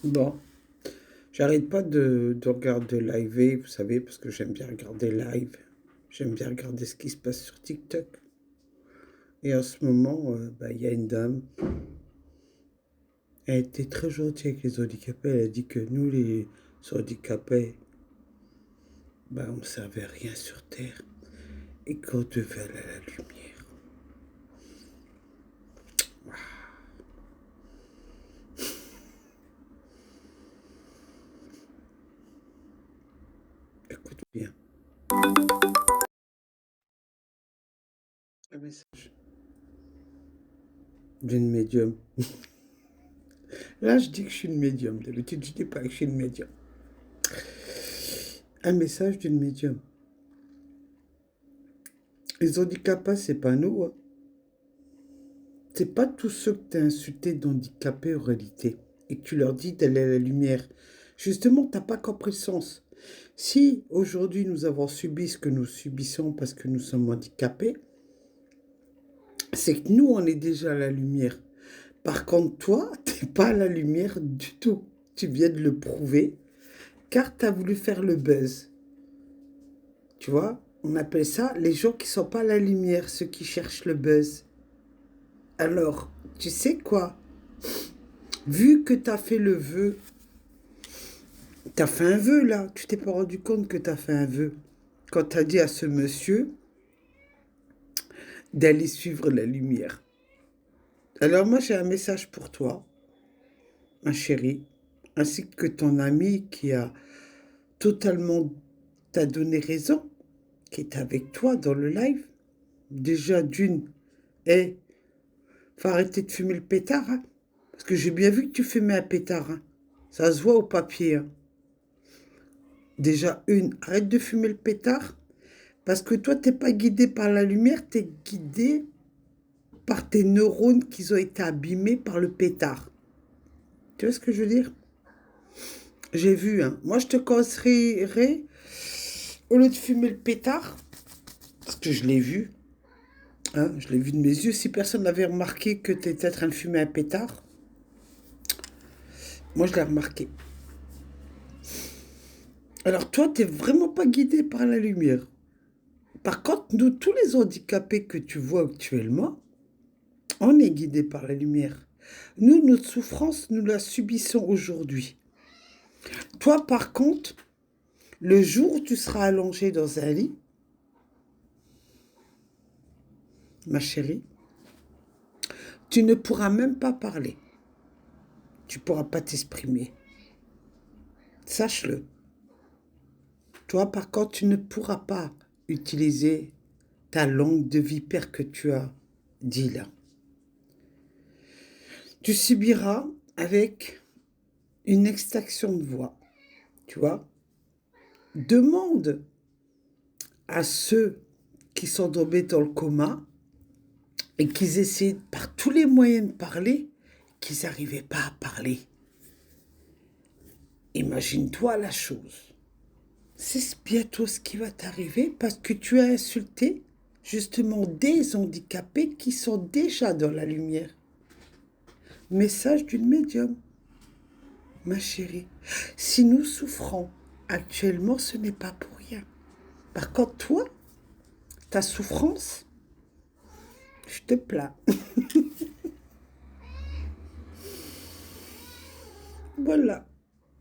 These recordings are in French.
Bon, j'arrête pas de regarder live, vous savez, parce que j'aime bien regarder live. J'aime bien regarder ce qui se passe sur TikTok. Et en ce moment, il y a une dame, elle était très gentille avec les handicapés. Elle a dit que nous, les handicapés, on ne servait à rien sur Terre et qu'on devait aller à la lumière. Écoute bien. Un message d'une médium. Là, je dis que je suis une médium. D'habitude, je dis pas que je suis une médium. Un message d'une médium. Les handicapés, c'est pas nous, hein. C'est pas tous ceux que tu as insultés d'handicapés en réalité et que tu leur dis d'aller à la lumière. Justement, t'as pas compris le sens. Si aujourd'hui nous avons subi ce que nous subissons parce que nous sommes handicapés, c'est que nous, on est déjà à la lumière. Par contre, toi, t'es pas à la lumière du tout. Tu viens de le prouver car tu as voulu faire le buzz. Tu vois, on appelle ça les gens qui sont pas à la lumière, ceux qui cherchent le buzz. Alors, tu sais quoi? Vu que tu as fait le vœu, tu as fait un vœu là, tu t'es pas rendu compte que tu as fait un vœu. Quand tu as dit à ce monsieur d'aller suivre la lumière. Alors moi j'ai un message pour toi, ma chérie, ainsi que ton ami qui a totalement t'a donné raison, qui est avec toi dans le live. Déjà d'une, faut arrêter de fumer le pétard, hein, parce que j'ai bien vu que tu fumais un pétard, hein. Ça se voit au papier, hein. Déjà une, arrête de fumer le pétard, parce que toi t'es pas guidé par la lumière, t'es guidé par tes neurones qui ont été abîmés par le pétard. Tu vois ce que je veux dire? J'ai vu, hein. Moi, je te conseillerais, au lieu de fumer le pétard, parce que je l'ai vu, hein, je l'ai vu de mes yeux, si personne n'avait remarqué que tu étais en train de fumer un pétard, moi, je l'ai remarqué. Alors, toi, tu n'es vraiment pas guidé par la lumière. Par contre, nous, tous les handicapés que tu vois actuellement, on est guidés par la lumière. Nous, notre souffrance, nous la subissons aujourd'hui. Toi, par contre, le jour où tu seras allongé dans un lit, ma chérie, tu ne pourras même pas parler. Tu ne pourras pas t'exprimer. Sache-le. Toi, par contre, tu ne pourras pas utiliser ta langue de vipère que tu as dit là. Tu subiras avec une extraction de voix. Tu vois? Demande à ceux qui sont tombés dans le coma et qui essaient par tous les moyens de parler, qu'ils n'arrivaient pas à parler. Imagine-toi la chose. C'est bientôt ce qui va t'arriver parce que tu as insulté justement des handicapés qui sont déjà dans la lumière. Message d'une médium, ma chérie. Si nous souffrons actuellement, ce n'est pas pour rien. Par contre, toi, ta souffrance, je te plains. Voilà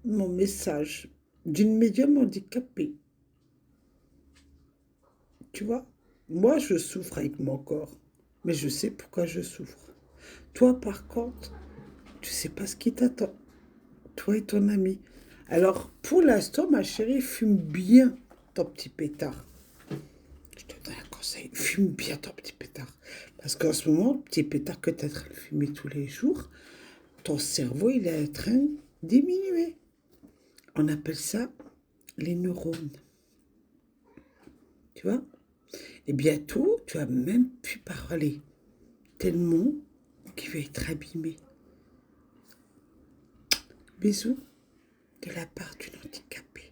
mon message d'une médium handicapée. Tu vois, moi, je souffre avec mon corps, mais je sais pourquoi je souffre. Toi, par contre, tu sais pas ce qui t'attend. Toi et ton ami. Alors, pour l'instant, ma chérie, fume bien ton petit pétard. Je te donne un conseil, fume bien ton petit pétard. Parce qu'en ce moment, le petit pétard que tu es en train de fumer tous les jours, ton cerveau, il est en train de diminuer. On appelle ça les neurones. Tu vois? Et bientôt, tu vas même plus parler. Tellement qu'il va être abîmé. Bisous de la part d'une handicapée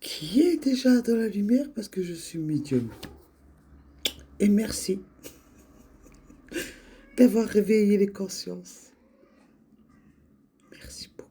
qui est déjà dans la lumière parce que je suis médium. Et merci d'avoir réveillé les consciences. Merci beaucoup.